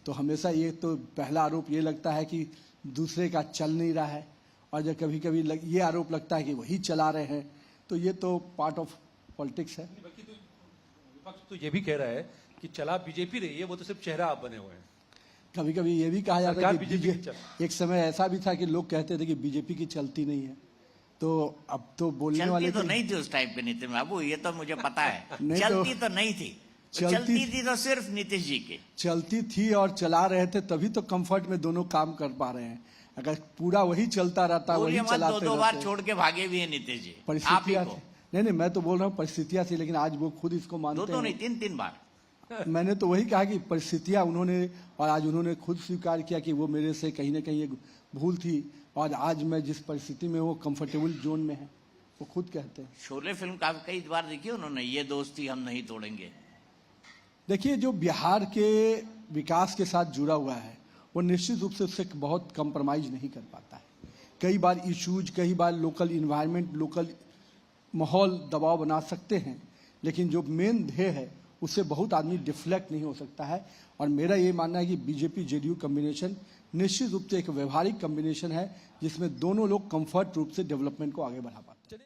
तो हमेशा ये तो पहला आरोप ये लगता है कि दूसरे का चल नहीं रहा है, और जब कभी कभी ये आरोप लगता है कि वही चला रहे हैं, तो ये तो पार्ट ऑफ पॉलिटिक्स है। बल्कि तो विपक्ष तो ये भी कह रहा है कि चला बीजेपी रही है, वो तो सिर्फ चेहरा आप बने हुए हैं। कभी कभी ये भी कहा जाता है कि बीजेपी एक समय ऐसा भी था कि लोग कहते थे कि बीजेपी की चलती नहीं है, तो अब तो बोलने वाले तो नहीं थी उस टाइप के नितिन बाबू, ये तो मुझे पता है। नहीं चलती तो नहीं थी, चलती थी तो सिर्फ नीतीश जी की चलती थी और चला रहे थे, तभी तो कंफर्ट में दोनों काम कर पा रहे हैं। अगर पूरा वही चलता रहता, वही चलाते दो बार छोड़ के भागे भी है नीतीश जी। परिस्थितियां नहीं, मैं तो बोल रहा हूँ परिस्थितियां थी, लेकिन आज वो खुद इसको मानते हैं। नहीं, तीन बार मैंने तो वही कहा कि परिस्थितियां उन्होंने, और आज उन्होंने खुद स्वीकार किया कि वो मेरे से कहीं ना कहीं एक भूल थी, और आज मैं जिस परिस्थिति में वो कंफर्टेबल जोन में है, वो खुद कहते हैं। शोले फिल्म कई बार देखी उन्होंने, ये दोस्ती हम नहीं तोड़ेंगे। देखिए, जो बिहार के विकास के साथ जुड़ा हुआ है वो निश्चित रूप से उससे बहुत कंप्रोमाइज नहीं कर पाता है। कई बार इश्यूज, कई बार लोकल इन्वायरमेंट, लोकल माहौल दबाव बना सकते हैं, लेकिन जो मेन ध्येय है उससे बहुत आदमी डिफ्लेक्ट नहीं हो सकता है। और मेरा ये मानना है कि बीजेपी जेडीयू कॉम्बिनेशन निश्चित रूप से एक व्यवहारिक कॉम्बिनेशन है, जिसमें दोनों लोग कंफर्ट रूप से डेवलपमेंट को आगे बढ़ा पाते हैं।